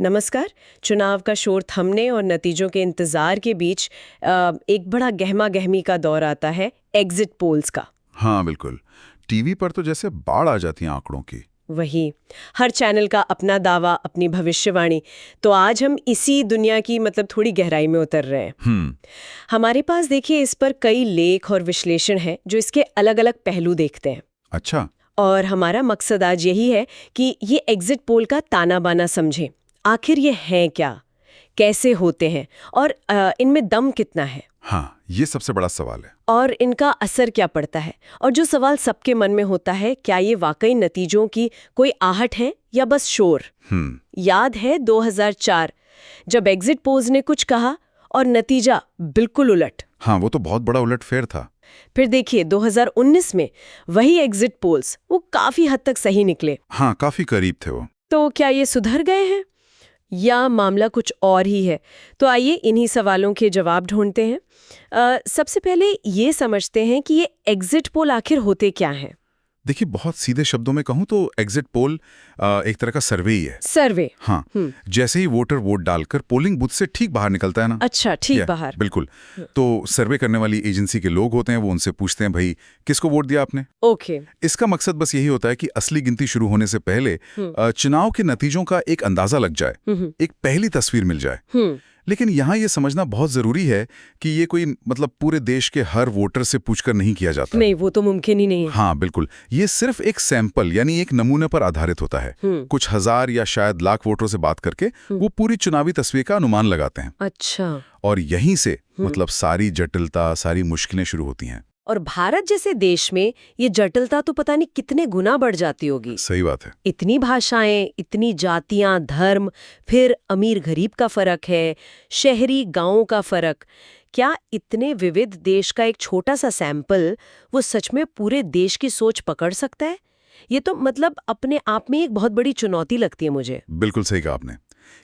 नमस्कार। चुनाव का शोर थमने और नतीजों के इंतजार के बीच एक बड़ा गहमा गहमी का दौर आता है एग्जिट पोल्स का। हाँ बिल्कुल। टीवी पर तो जैसे बाढ़ आ जाती है आंकड़ों की। वही, हर चैनल का अपना दावा, अपनी भविष्यवाणी। तो आज हम इसी दुनिया की थोड़ी गहराई में उतर रहे हैं। हमारे पास देखिए इस पर कई लेख और विश्लेषण हैं जो इसके अलग अलग पहलू देखते हैं। अच्छा। और हमारा मकसद आज यही है कि ये एग्जिट पोल का ताना बाना समझें। आखिर ये हैं क्या, कैसे होते हैं और इनमें दम कितना है। हाँ, ये सबसे बड़ा सवाल है। और इनका असर क्या पड़ता है। और जो सवाल सबके मन में होता है, क्या ये वाकई नतीजों की कोई आहट है या बस शोर। याद है 2004 जब एग्जिट पोल्स ने कुछ कहा और नतीजा बिल्कुल उलट। हाँ, वो तो बहुत बड़ा उलटफेर था। फिर देखिए 2019 में वही एग्जिट पोल्स वो काफी हद तक सही निकले। हाँ, काफी करीब थे वो। तो क्या ये सुधर गए हैं या मामला कुछ और ही है। तो आइए इन्हीं सवालों के जवाब ढूंढते हैं। सबसे पहले ये समझते हैं कि ये एग्जिट पोल आखिर होते क्या हैं। देखिए, बहुत सीधे शब्दों में कहूं तो एग्जिट पोल एक तरह का सर्वे ही है। सर्वे। हाँ। जैसे ही वोटर वोट डालकर पोलिंग बूथ से ठीक बाहर निकलता है ना। अच्छा, ठीक बाहर। बिल्कुल। तो सर्वे करने वाली एजेंसी के लोग होते हैं, वो उनसे पूछते हैं, भाई किसको वोट दिया आपने। ओके। इसका मकसद बस यही होता है कि असली गिनती शुरू होने से पहले चुनाव के नतीजों का एक अंदाजा लग जाए, एक पहली तस्वीर मिल जाए। लेकिन यहाँ ये समझना बहुत जरूरी है कि ये कोई पूरे देश के हर वोटर से पूछकर नहीं किया जाता। नहीं, वो तो मुमकिन ही नहीं है। हाँ बिल्कुल। ये सिर्फ एक सैंपल यानी एक नमूने पर आधारित होता है। कुछ हजार या शायद लाख वोटरों से बात करके वो पूरी चुनावी तस्वीर का अनुमान लगाते हैं। अच्छा। और यहीं से सारी जटिलता, सारी मुश्किलें शुरू होती हैं। और भारत जैसे देश में ये जटिलता तो पता नहीं कितने गुना बढ़ जाती होगी। सही बात है। इतनी भाषाएं, इतनी जातियां, धर्म, फिर अमीर गरीब का फर्क है, शहरी गांवों का फर्क। क्या इतने विविध देश का एक छोटा सा सैंपल वो सच में पूरे देश की सोच पकड़ सकता है। ये तो अपने आप में एक बहुत बड़ी चुनौती लगती है मुझे। बिल्कुल सही कहा आपने।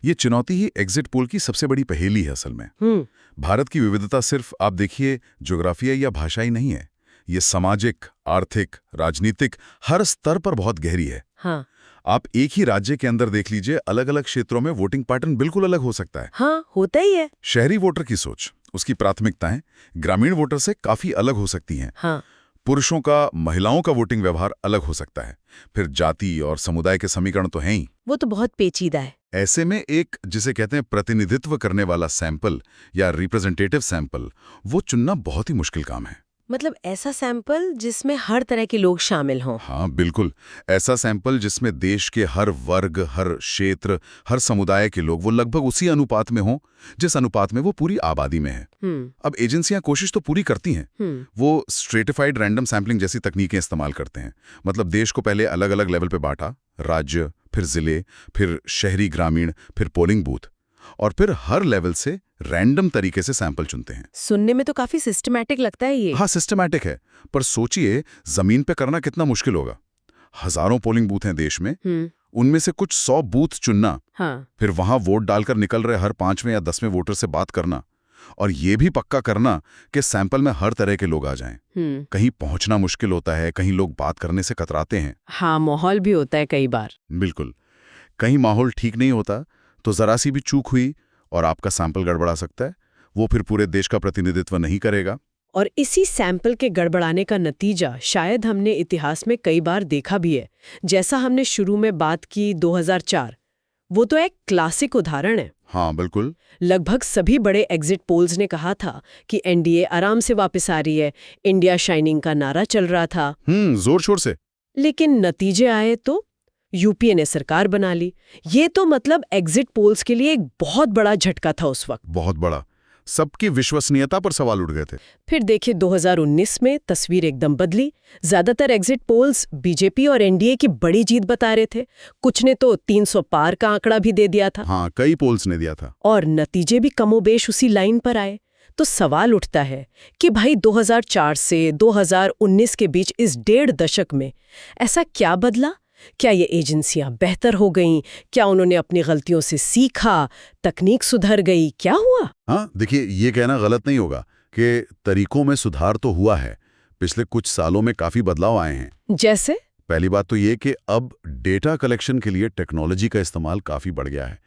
ये चुनौती ही एग्जिट पोल की सबसे बड़ी पहेली है असल में। भारत की विविधता सिर्फ आप देखिए ज्योग्राफिया या भाषा ही नहीं है। ये सामाजिक, आर्थिक, राजनीतिक हर स्तर पर बहुत गहरी है। हाँ। आप एक ही राज्य के अंदर देख लीजिए, अलग अलग क्षेत्रों में वोटिंग पैटर्न बिल्कुल अलग हो सकता है। हाँ, होता ही है। शहरी वोटर की सोच, उसकी प्राथमिकताएं ग्रामीण वोटर से काफी अलग हो सकती हैं। हाँ। पुरुषों का, महिलाओं का वोटिंग व्यवहार अलग हो सकता है। फिर जाति और समुदाय के समीकरण तो हैं ही। वो तो बहुत पेचीदा है। ऐसे में एक जिसे कहते हैं प्रतिनिधित्व करने वाला सैंपल या रिप्रेजेंटेटिव सैंपल, वो चुनना बहुत ही मुश्किल काम है। ऐसा सैंपल जिसमें हर तरह के लोग शामिल हों। हाँ बिल्कुल। ऐसा सैंपल जिसमें देश के हर वर्ग, हर क्षेत्र, हर समुदाय के लोग वो लगभग उसी अनुपात में हों जिस अनुपात में वो पूरी आबादी में है। अब एजेंसियां कोशिश तो पूरी करती हैं। वो स्ट्रेटिफाइड रैंडम सैंपलिंग जैसी तकनीकें इस्तेमाल करते हैं। देश को पहले अलग अलग लेवल पे बांटा, राज्य, फिर जिले, फिर शहरी ग्रामीण, फिर पोलिंग बूथ, और फिर हर लेवल से रैंडम तरीके से सैंपल चुनते हैं। सुनने में तो काफी सिस्टमैटिक लगता है ये। हाँ, सिस्टमैटिक है, पर सोचिए जमीन पे करना कितना मुश्किल होगा। हजारों पोलिंग बूथ हैं देश में, उनमें से कुछ 100 बूथ चुनना। हाँ। फिर वहां वोट डालकर निकल रहे हर 5वें या 10वें वोटर से बात करना, और ये भी पक्का करना कि सैंपल में हर तरह के लोग आ जाएं। कहीं पहुंचना मुश्किल होता है, कहीं लोग बात करने से कतराते हैं। हाँ, माहौल भी होता है कई बार। बिल्कुल। कहीं माहौल ठीक नहीं होता तो जरा सी भी चूक हुई और आपका सैंपल गड़बड़ा सकता है। वो फिर पूरे देश का प्रतिनिधित्व नहीं करेगा। और इसी सैंपल के गड़बड़ाने का नतीजा शायद हमने इतिहास में कई बार देखा भी है। जैसा हमने शुरू में बात की 2004, वो तो एक क्लासिक उदाहरण है। हाँ बिल्कुल। लगभग सभी बड़े एग्जिट पोल्स ने कहा था कि एनडीए आराम से वापस आ रही है, इंडिया शाइनिंग का नारा चल रहा था। जोर शोर से। लेकिन नतीजे आए तो यूपीए ने सरकार बना ली। ये तो एग्जिट पोल्स के लिए एक बहुत बड़ा झटका था उस वक्त। बहुत बड़ा। सबकी विश्वसनीयता पर सवाल उठ गए थे। फिर देखिए 2019 में तस्वीर एकदम बदली। ज्यादातर एग्जिट पोल्स बीजेपी और एनडीए की बड़ी जीत बता रहे थे। कुछ ने तो 300 पार का आंकड़ा भी दे दिया था। हाँ, कई पोल्स ने दिया था। और नतीजे भी कमोबेश उसी लाइन पर आए। तो सवाल उठता है कि भाई 2004 से 2019 के बीच इस 1.5 दशक में ऐसा क्या बदला। क्या ये एजेंसियां बेहतर हो गईं? क्या उन्होंने अपनी गलतियों से सीखा? तकनीक सुधर गई? क्या हुआ? हाँ देखिए, ये कहना गलत नहीं होगा कि तरीकों में सुधार तो हुआ है। पिछले कुछ सालों में काफी बदलाव आए हैं। जैसे? पहली बात तो ये कि अब डेटा कलेक्शन के लिए टेक्नोलॉजी का इस्तेमाल काफी बढ़ गया है।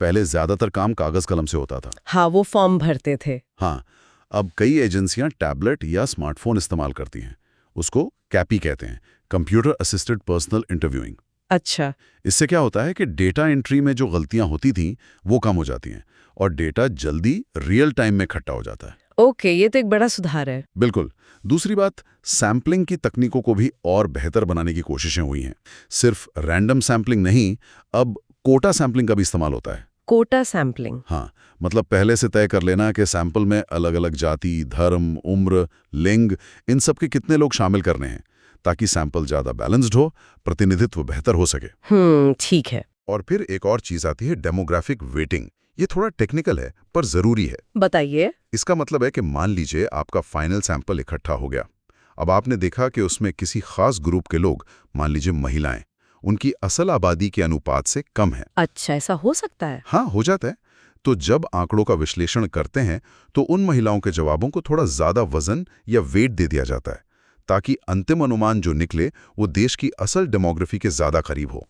पहले ज्यादातर काम कागज कलम से होता था। हाँ, वो फॉर्म भरते थे। हाँ, अब कई एजेंसियां टैबलेट या स्मार्टफोन इस्तेमाल करती हैं। उसको कैपी कहते हैं, कंप्यूटर असिस्टेड पर्सनल इंटरव्यूइंग। अच्छा। इससे क्या होता है कि डेटा एंट्री में जो गलतियां होती थीं वो कम हो जाती हैं और डेटा जल्दी रियल टाइम में इकट्ठा हो जाता है। ओके, ये तो एक बड़ा सुधार है। बिल्कुल। दूसरी बात, सैम्पलिंग की तकनीकों को भी और बेहतर बनाने की कोशिशें हुई हैं। सिर्फ रैंडम सैम्पलिंग नहीं, अब कोटा सैम्पलिंग का भी इस्तेमाल होता है। कोटा सैम्पलिंग? हाँ, मतलब पहले से तय कर लेना कि सैंपल में अलग अलग जाति, धर्म, उम्र, लिंग, इन सब के कितने लोग शामिल करने हैं, ताकि सैंपल ज्यादा बैलेंस्ड हो, प्रतिनिधित्व बेहतर हो सके। ठीक है। और फिर एक और चीज आती है डेमोग्राफिक वेटिंग। ये थोड़ा टेक्निकल है पर जरूरी है। बताइए। इसका मतलब है कि मान लीजिए आपका फाइनल सैंपल इकट्ठा हो गया। अब आपने देखा कि उसमें किसी खास ग्रुप के लोग, मान लीजिए महिलाएं, उनकी असल आबादी के अनुपात से कम है। अच्छा, ऐसा हो सकता है? हाँ, हो जाता है। तो जब आंकड़ों का विश्लेषण करते हैं तो उन महिलाओं के जवाबों को थोड़ा ज्यादा वजन या वेट दे दिया जाता है, ताकि अंतिम अनुमान जो निकले वो देश की असल डेमोग्राफी के ज्यादा करीब हो।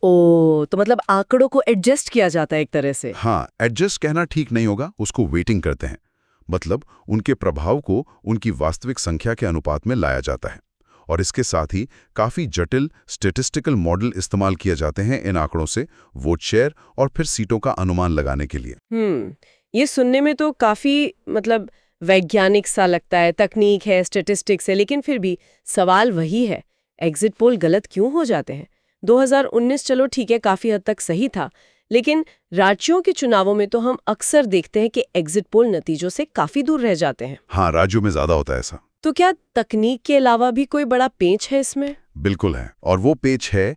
तो मतलब आंकड़ों को एडजस्ट किया जाता है एक तरह से। हाँ, एडजस्ट कहना ठीक नहीं होगा, उसको वेटिंग करते हैं। मतलब उनके प्रभाव को उनकी वास्तविक संख्या के अनुपात में लाया जाता है। और इसके साथ ही काफी जटिल स्टैटिस्टिकल मॉडल इस्तेमाल किए जाते हैं इन आंकड़ों से वोट शेयर और फिर सीटों का अनुमान लगाने के लिए। ये सुनने में तो काफी मतलब वैज्ञानिक सा लगता है, तकनीक है, स्टैटिस्टिक्स है, लेकिन फिर भी सवाल वही है, एग्जिट पोल गलत क्यों हो जाते हैं? 2019 चलो ठीक है, काफी हद तक सही था, लेकिन राज्यों के चुनावों में तो हम अक्सर देखते हैं कि एग्जिट पोल नतीजों से काफी दूर रह जाते हैं। हाँ, राज्यों में ज्यादा होता है ऐसा। तो क्या तकनीक के अलावा भी कोई बड़ा पेच है इसमें? बिल्कुल है, और वो पेच है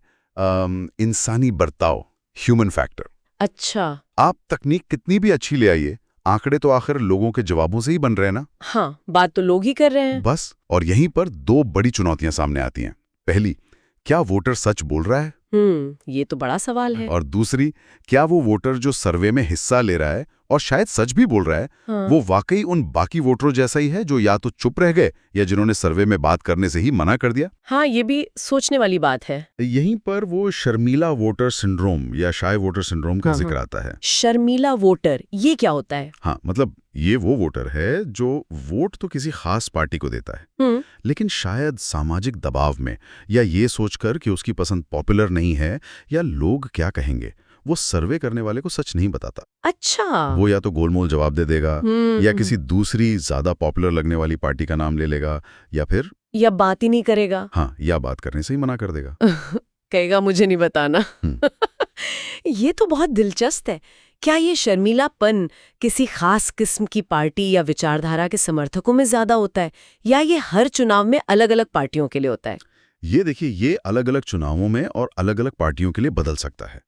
इंसानी बर्ताव, ह्यूमन फैक्टर। अच्छा। आप तकनीक कितनी भी अच्छी ले आइए, आंकड़े तो आखिर लोगों के जवाबों से ही बन रहे हैं ना। हाँ, बात तो लोग ही कर रहे हैं। बस, और यहीं पर दो बड़ी चुनौतियां सामने आती हैं। पहली, क्या वोटर सच बोल रहा है? ये तो बड़ा सवाल है। और दूसरी, क्या वो वोटर जो सर्वे में हिस्सा ले रहा है और शायद सच भी बोल रहा है, वो वाकई उन बाकी वोटरों जैसा ही है जो या तो चुप रह गए या जिन्होंने सर्वे में बात करने से ही मना कर दिया? हाँ, ये भी सोचने वाली बात है। यहीं पर वो शर्मीला वोटर सिंड्रोम या शाय वोटर सिंड्रोम का जिक्र आता है। शर्मीला वोटर, ये क्या होता है? हाँ, मतलब ये वो वोटर है जो वोट तो किसी खास पार्टी को देता है, लेकिन शायद सामाजिक दबाव में या ये सोचकर कि उसकी पसंद पॉपुलर नहीं है या लोग क्या कहेंगे, वो सर्वे करने वाले को सच नहीं बताता। अच्छा। वो या तो गोलमोल जवाब दे देगा या किसी दूसरी ज्यादा पॉपुलर लगने वाली पार्टी का नाम ले लेगा या बात ही नहीं करेगा। हाँ, या बात करने से ही मना कर देगा। कहेगा मुझे नहीं बताना। ये तो बहुत दिलचस्प है। क्या ये शर्मीलापन किसी खास किस्म की पार्टी या विचारधारा के समर्थकों में ज्यादा होता है, या ये हर चुनाव में अलग-अलग पार्टियों के लिए होता है? ये देखिए, ये अलग-अलग चुनावों में और अलग-अलग पार्टियों के लिए बदल सकता है।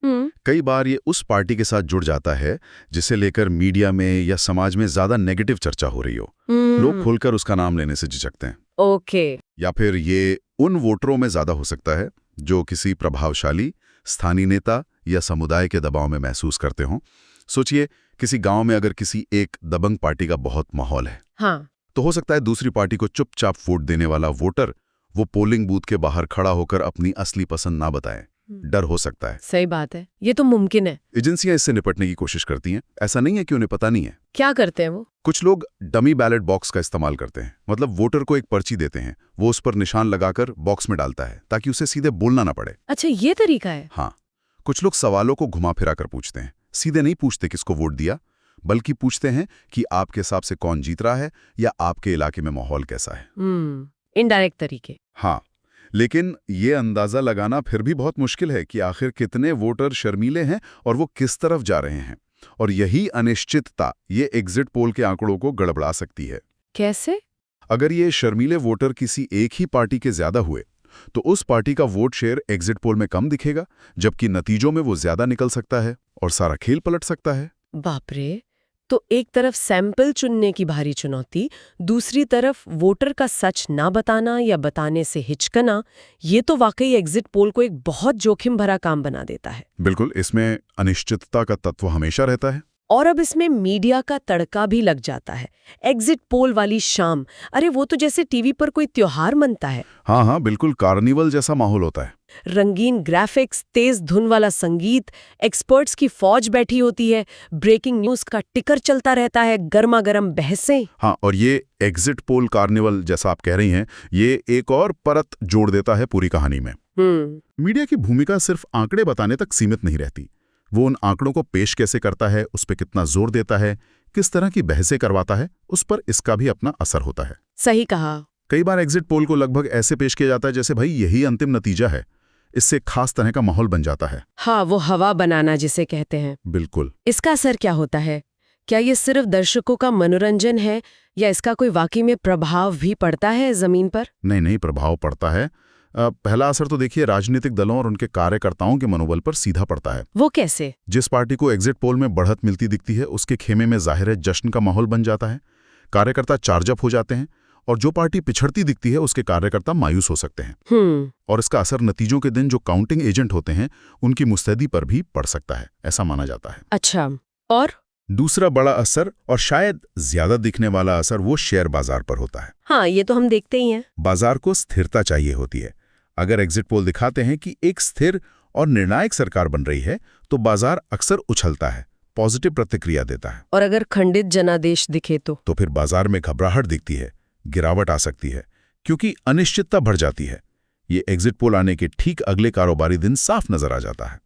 कई बार ये उस पार्टी के साथ जुड़ जाता है जिसे लेकर मीडिया में या समाज में ज्यादा नेगेटिव चर्चा हो रही हो। लोग खुलकर उसका नाम लेने से झिझकते हैं। ओके। या फिर ये उन वोटरों में ज्यादा हो सकता है जो किसी प्रभावशाली स्थानीय नेता या समुदाय के दबाव में महसूस करते हों। सोचिए, किसी गांव में अगर किसी एक दबंग पार्टी का बहुत माहौल है, हाँ, तो हो सकता है दूसरी पार्टी को चुपचाप वोट देने वाला वोटर वो पोलिंग बूथ के बाहर खड़ा होकर अपनी असली पसंद ना बताए। डर हो सकता है। सही बात है, ये तो मुमकिन है। एजेंसियां इससे निपटने की कोशिश करती हैं। ऐसा नहीं है कि उन्हें पता नहीं है। क्या करते हैं वो? कुछ लोग डमी बैलेट बॉक्स का इस्तेमाल करते हैं। मतलब वोटर को एक पर्ची देते हैं, वो उस पर निशान लगाकर बॉक्स में डालता है ताकि उसे सीधे बोलना ना पड़े। अच्छा, ये तरीका है। हाँ, कुछ लोग सवालों को घुमा फिरा कर पूछते हैं। सीधे नहीं पूछते किसको वोट दिया, बल्कि पूछते हैं कि आपके हिसाब से कौन जीत रहा है या आपके इलाके में माहौल कैसा है। इनडायरेक्ट तरीके। हाँ, लेकिन ये अंदाजा लगाना फिर भी बहुत मुश्किल है कि आखिर कितने वोटर शर्मीले हैं और वो किस तरफ जा रहे हैं। और यही अनिश्चितता ये एग्जिट पोल के आंकड़ों को गड़बड़ा सकती है। कैसे? अगर ये शर्मीले वोटर किसी एक ही पार्टी के ज्यादा हुए तो उस पार्टी का वोट शेयर एग्जिट पोल में कम दिखेगा, जबकि नतीजों में वो ज्यादा निकल सकता है और सारा खेल पलट सकता है। बाप रे! तो एक तरफ सैंपल चुनने की भारी चुनौती, दूसरी तरफ वोटर का सच ना बताना या बताने से हिचकना, ये तो वाकई एग्जिट पोल को एक बहुत जोखिम भरा काम बना देता है। बिल्कुल, इसमें अनिश्चितता का तत्व हमेशा रहता है। और अब इसमें मीडिया का तड़का भी लग जाता है। एग्जिट पोल वाली शाम, अरे वो तो जैसे टीवी पर कोई त्योहार मनता है। हाँ हाँ, बिल्कुल कार्निवल जैसा माहौल होता है। रंगीन ग्राफिक्स, तेज धुन वाला संगीत, एक्सपर्ट्स की फौज बैठी होती है, ब्रेकिंग न्यूज का टिकर चलता रहता है, गर्मा गर्म बहसें। हाँ, और ये एग्जिट पोल कार्निवल जैसा आप कह रही हैं, ये एक और परत जोड़ देता है पूरी कहानी में। मीडिया की भूमिका सिर्फ आंकड़े बताने तक सीमित नहीं रहती। वो उन आंकड़ों को पेश कैसे करता है, उस पर कितना जोर देता है, किस तरह की बहसें करवाता है, उस पर इसका भी अपना असर होता है। सही कहा। कई बार एग्जिट पोल को लगभग ऐसे पेश किया जाता है जैसे भाई यही अंतिम नतीजा है। इससे खास तरह का माहौल बन जाता है। हाँ, वो हवा बनाना जिसे कहते हैं। बिल्कुल। इसका असर क्या होता है? क्या ये सिर्फ दर्शकों का मनोरंजन है या इसका कोई वाकई में प्रभाव भी पड़ता है जमीन पर? नहीं, प्रभाव पड़ता है। पहला असर तो देखिए राजनीतिक दलों और उनके कार्यकर्ताओं के मनोबल पर सीधा पड़ता है। वो कैसे? जिस पार्टी को एग्जिट पोल में बढ़त मिलती दिखती है, उसके खेमे में जाहिर है जश्न का माहौल बन जाता है। कार्यकर्ता चार्जअप हो जाते हैं, और जो पार्टी पिछड़ती दिखती है उसके कार्यकर्ता मायूस हो सकते हैं। और इसका असर नतीजों के दिन जो काउंटिंग एजेंट होते हैं उनकी मुस्तैदी पर भी पड़ सकता है, ऐसा माना जाता है। अच्छा, और दूसरा बड़ा असर और शायद ज्यादा दिखने वाला असर वो शेयर बाजार पर होता है। हाँ, ये तो हम देखते ही हैं। बाजार को स्थिरता चाहिए होती है। अगर एग्जिट पोल दिखाते हैं कि एक स्थिर और निर्णायक सरकार बन रही है तो बाजार अक्सर उछलता है, पॉजिटिव प्रतिक्रिया देता है। और अगर खंडित जनादेश दिखे तो फिर बाजार में घबराहट दिखती है, गिरावट आ सकती है, क्योंकि अनिश्चितता बढ़ जाती है। ये एग्जिट पोल आने के ठीक अगले कारोबारी दिन साफ नजर आ जाता है।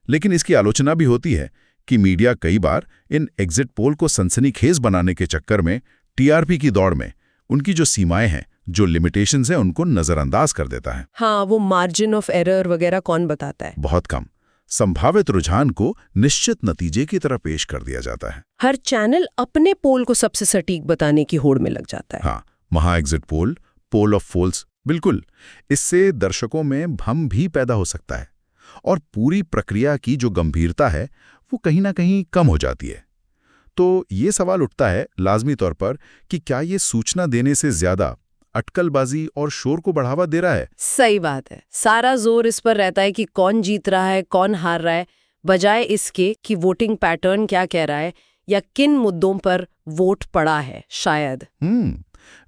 लेकिन इसकी आलोचना भी होती है कि मीडिया कई बार इन एग्जिट पोल को सनसनीखेज बनाने के चक्कर में टीआरपी की दौड़ में उनकी जो सीमाएं हैं, जो लिमिटेशंस हैं, उनको नजरअंदाज कर देता है। हाँ, वो मार्जिन ऑफ एरर वगैरह कौन बताता है? बहुत कम। संभावित रुझान को निश्चित नतीजे की तरह पेश कर दिया जाता है। हर चैनल अपने पोल को सबसे सटीक बताने की होड़ में लग जाता है। हाँ, महा exit poll, poll of polls, बिल्कुल। इससे दर्शकों में भ्रम भी पैदा हो सकता है और पूरी प्रक्रिया की जो गंभीरता है वो कहीं ना कहीं कम हो जाती है। तो ये सवाल उठता है लाजमी तौर पर कि क्या ये सूचना देने से ज्यादा अटकलबाजी और शोर को बढ़ावा दे रहा है? सही बात है। सारा जोर इस पर रहता है कि कौन जीत रहा है, कौन हार रहा है, बजाय इसके कि वोटिंग पैटर्न क्या कह रहा है या किन मुद्दों पर वोट पड़ा है। शायद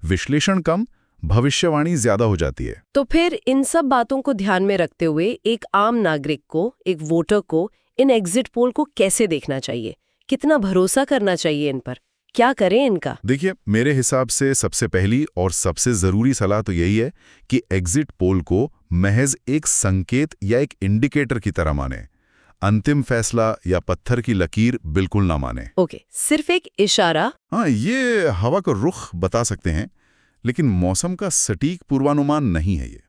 विश्लेषण कम, भविष्यवाणी ज्यादा हो जाती है। तो फिर इन सब बातों को ध्यान में रखते हुए एक आम नागरिक को, एक वोटर को इन एग्जिट पोल को कैसे देखना चाहिए? कितना भरोसा करना चाहिए इन पर? क्या करें इनका? देखिए, मेरे हिसाब से सबसे पहली और सबसे जरूरी सलाह तो यही है कि एग्जिट पोल को महज एक संकेत या एक इंडिकेटर की तरह माने। अंतिम फैसला या पत्थर की लकीर बिल्कुल ना माने। ओके, सिर्फ एक इशारा। हाँ, ये हवा का रुख बता सकते हैं, लेकिन मौसम का सटीक पूर्वानुमान नहीं है ये।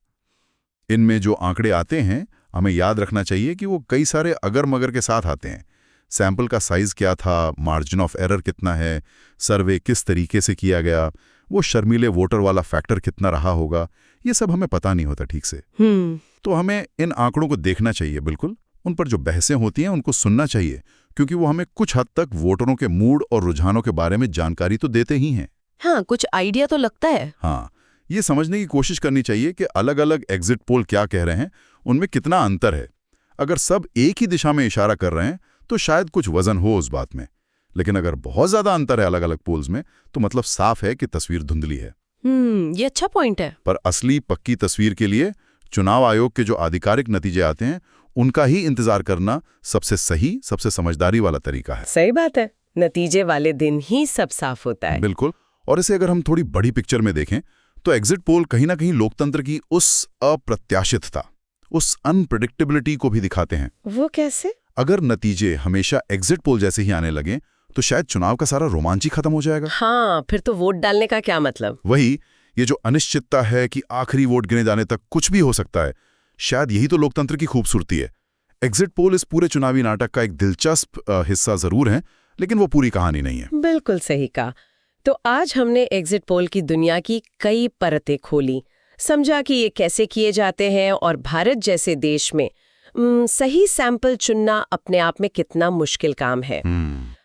इनमें जो आंकड़े आते हैं, हमें याद रखना चाहिए कि वो कई सारे अगर मगर के साथ आते हैं। सैंपल का साइज क्या था, मार्जिन ऑफ एरर कितना है, सर्वे किस तरीके से किया गया, वो शर्मीले वोटर वाला फैक्टर कितना रहा होगा, ये सब हमें पता नहीं होता ठीक से। तो हमें इन आंकड़ों को देखना चाहिए, बिल्कुल। उन पर जो बहसें होती हैं उनको सुनना चाहिए, क्योंकि वो हमें कुछ हद तक वोटरों के मूड और रुझानों के बारे में जानकारी तो देते ही हैं। हाँ, कुछ आइडिया तो लगता है। हाँ, ये समझने की कोशिश करनी चाहिए कि अलग अलग एग्जिट पोल क्या कह रहे हैं, उनमें कितना अंतर है। अगर सब एक ही दिशा में इशारा कर रहे हैं तो शायद कुछ वजन हो उस बात में, लेकिन अगर बहुत ज्यादा अंतर है अलग अलग पोल्स में, तो मतलब साफ है कि तस्वीर धुंधली है। ये अच्छा पॉइंट है। पर असली पक्की तस्वीर के लिए चुनाव आयोग के जो आधिकारिक नतीजे आते हैं उनका ही इंतजार करना सबसे सही, सबसे समझदारी वाला तरीका है। सही बात है, नतीजे वाले दिन ही सब साफ होता है। बिल्कुल। और इसे अगर हम थोड़ी बड़ी पिक्चर में देखें तो एग्जिट पोल कहीं ना कहीं लोकतंत्र की उस अप्रत्याशितता, उस अनप्रेडिक्टेबिलिटी को भी दिखाते हैं। वो कैसे? अगर नतीजे हमेशा एग्जिट पोल जैसे ही आने लगे तो शायद चुनाव का सारा रोमांच ही खत्म हो जाएगा। हाँ, फिर तो वोट डालने का क्या मतलब? वही, ये जो अनिश्चितता है कि आखिरी वोट गिने जाने तक कुछ भी हो सकता है, शायद यही तो लोकतंत्र की खूबसूरती है। एग्जिट पोल इस पूरे चुनावी नाटक का एक दिलचस्प हिस्सा जरूर है, लेकिन वो पूरी कहानी नहीं है। बिल्कुल सही कहा। तो आज हमने एग्जिट पोल की दुनिया की कई परतें खोली, समझा कि ये कैसे किए जाते हैं और भारत जैसे देश में सही सैंपल चुनना अपने आप में कितना मुश्किल काम है।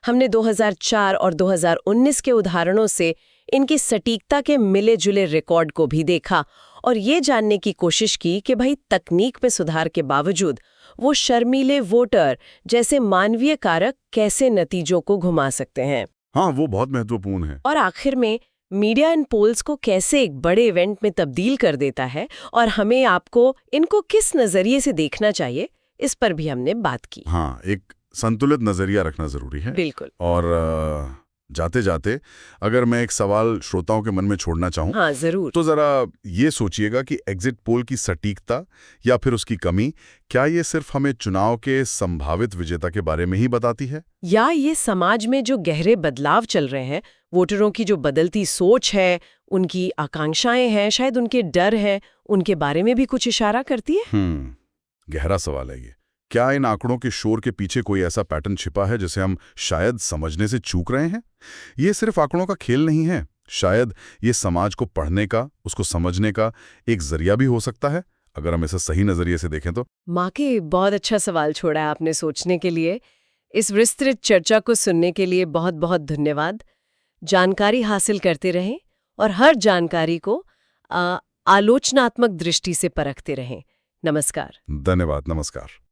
हमने 2004 और 2019 के उदाहरणों से इनकी सटीकता के मिले जुले रिकॉर्ड को भी देखा और ये जानने की कोशिश की कि भाई तकनीक में सुधार के बावजूद वो शर्मीले वोटर जैसे मानवीय कारक कैसे नतीजों को घुमा सकते हैं। हाँ, वो बहुत महत्वपूर्ण है। और आखिर में मीडिया इन पोल्स को कैसे एक बड़े इवेंट में तब्दील कर देता है और हमें आपको इनको किस नजरिए से देखना चाहिए, इस पर भी हमने बात की। हाँ, एक संतुलित नजरिया रखना जरूरी है। बिल्कुल। और जाते जाते अगर मैं एक सवाल श्रोताओं के मन में छोड़ना चाहूँ, हाँ, जरूर। तो जरा ये सोचिएगा कि एग्जिट पोल की सटीकता या फिर उसकी कमी, क्या ये सिर्फ हमें चुनाव के संभावित विजेता के बारे में ही बताती है, या ये समाज में जो गहरे बदलाव चल रहे हैं, वोटरों की जो बदलती सोच है, उनकी आकांक्षाएं हैं, शायद उनके डर हैं, उनके बारे में भी कुछ इशारा करती है? गहरा सवाल है ये। क्या इन आंकड़ों के शोर के पीछे कोई ऐसा पैटर्न छिपा है जिसे हम शायद समझने से चूक रहे हैं? ये सिर्फ आंकड़ों का खेल नहीं है, शायद ये समाज को पढ़ने का, उसको समझने का एक जरिया भी हो सकता है, अगर हम इसे सही नजरिए से देखें तो। माँ के बहुत अच्छा सवाल छोड़ा है आपने सोचने के लिए। इस विस्तृत चर्चा को सुनने के लिए बहुत बहुत धन्यवाद। जानकारी हासिल करते रहें और हर जानकारी को आलोचनात्मक दृष्टि से परखते रहें। नमस्कार। धन्यवाद, नमस्कार।